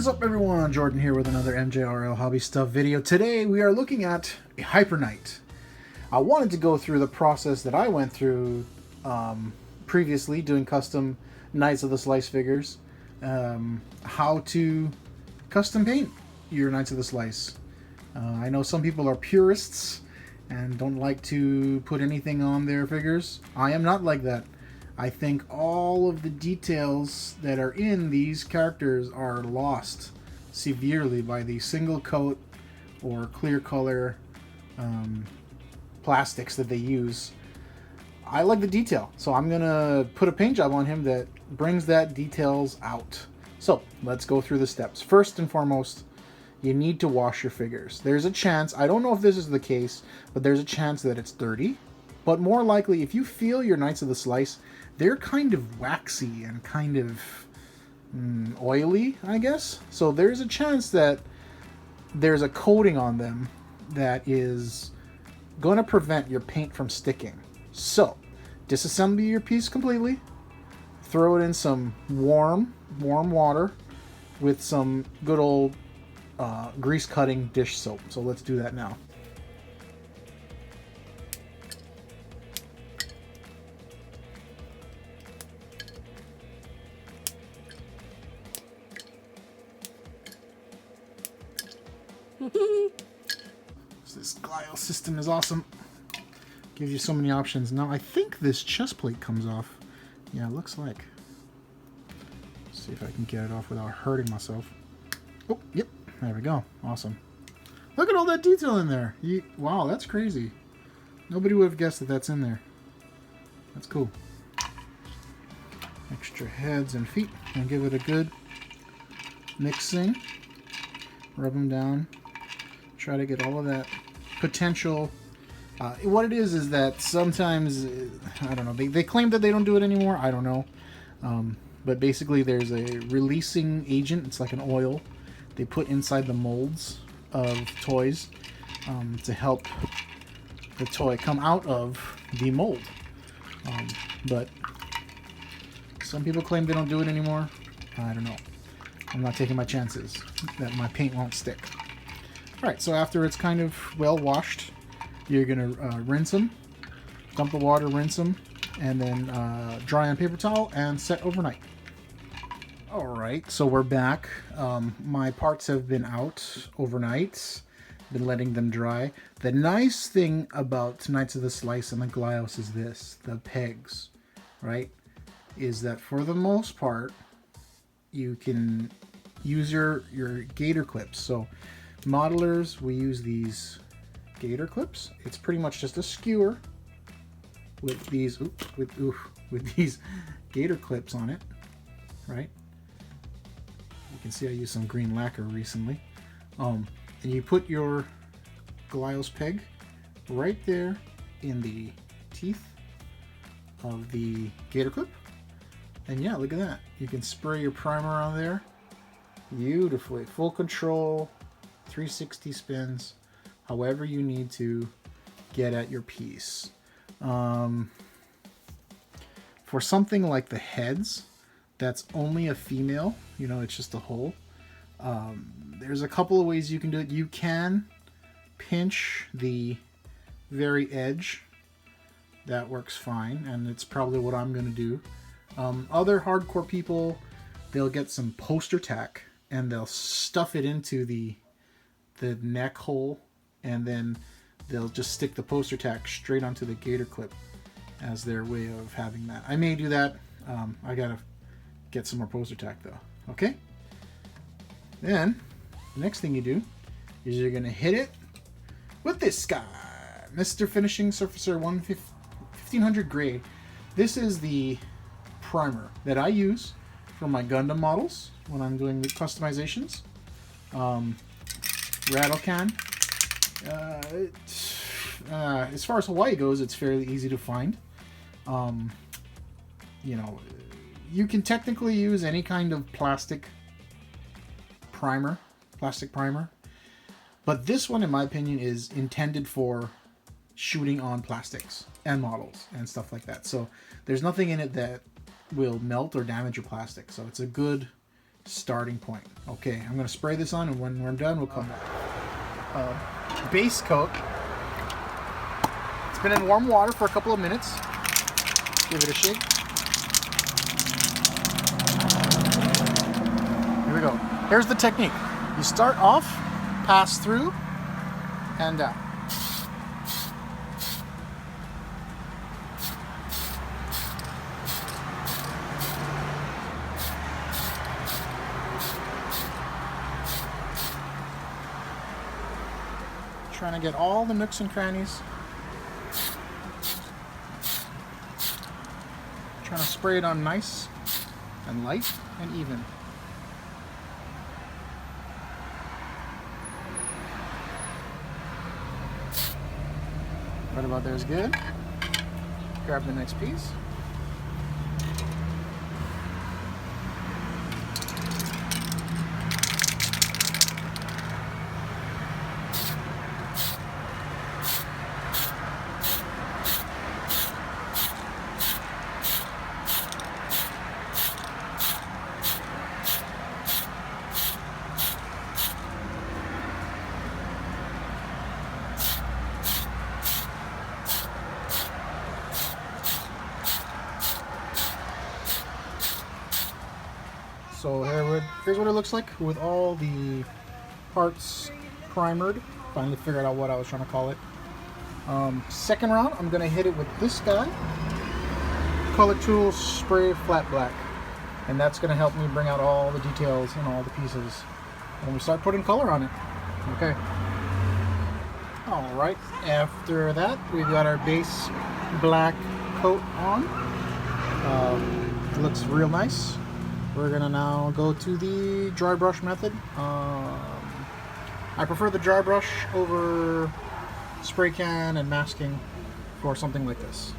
What is up, everyone? Jordan here with another MJRLHobbyStuff video. Today we are looking at a Hyper Knight. I wanted to go through the process that I went through previously doing custom Knights of the Slice figures. How to custom paint your Knights of the Slice. I know some people are purists and don't like to put anything on their figures. I am not like that. I think all of the details that are in these characters are lost severely by the single coat or clear color plastics that they use. I like the detail, so I'm gonna put a paint job on him that brings that details out. So let's go through the steps. First and foremost, you need to wash your figures. There's a chance, I don't know if this is the case, but there's a chance that it's dirty. But more likely, if you feel your Knights of the Slice, they're kind of waxy and kind of oily, I guess. So there's a chance that there's a coating on them that is going to prevent your paint from sticking. So disassemble your piece completely. Throw it in some warm water with some good old grease cutting dish soap. So let's do that now. This glide system is awesome. Gives you so many options. Now I think this chest plate comes off. Yeah, it looks like. Let's see if I can get it off without hurting myself. Oh, yep. There we go. Awesome. Look at all that detail in there. Wow, that's crazy. Nobody would have guessed that that's in there. That's cool. Extra heads and feet. And give it a good mixing. Rub them down. Try to get all of that potential. What it is that sometimes, I don't know, they claim that they don't do it anymore. I don't know. But basically there's a releasing agent. It's like an oil they put inside the molds of toys to help the toy come out of the mold. But some people claim they don't do it anymore. I don't know. I'm not taking my chances that my paint won't stick. Alright, so after it's kind of well washed, you're going to rinse them, dump the water, rinse them, and then dry on paper towel and set overnight. Alright, so we're back. My parts have been out overnight, been letting them dry. The nice thing about Knights of the Slice and the Glios is this, the pegs, right? Is that for the most part, you can use your Gator Clips. So modelers, we use these Gator Clips. It's pretty much just a skewer with these with these Gator Clips on it, right? You can see I used some green lacquer recently. And you put your Glios peg right there in the teeth of the Gator Clip. And yeah, look at that. You can spray your primer on there beautifully. Full control, 360 spins, however you need to get at your piece. For something like the heads, that's only a female, you know, it's just a hole. There's a couple of ways you can do it. You can pinch the very edge. That works fine, and it's probably what I'm going to do. Other hardcore people, they'll get some poster tack and they'll stuff it into the neck hole, and then they'll just stick the poster tack straight onto the Gator Clip as their way of having that. I may do that. I gotta get some more poster tack though. Okay? Then, the next thing you do is you're gonna hit it with this guy, Mr. Finishing Surfacer 1500 Gray. This is the primer that I use for my Gundam models when I'm doing the customizations. Rattle can. As far as Hawaii goes, it's fairly easy to find. You know, you can technically use any kind of plastic primer, but this one, in my opinion, is intended for shooting on plastics and models and stuff like that. So there's nothing in it that will melt or damage your plastic. So it's a good starting point. Okay, I'm going to spray this on, and when we're done, we'll come back. Base coat. It's been in warm water for a couple of minutes. Give it a shake. Here we go. Here's the technique. You start off, pass through, and down. Trying to get all the nooks and crannies. Trying to spray it on nice and light and even. Right about there is good. Grab the next piece. So here's what it looks like with all the parts primered. Finally figured out what I was trying to call it. Second round, I'm going to hit it with this guy. Color Tool Spray Flat Black. And that's going to help me bring out all the details and all the pieces when we start putting color on it. Okay. Alright, after that, we've got our base black coat on. It looks real nice. We're gonna now go to the dry brush method. I prefer the dry brush over spray can and masking for something like this.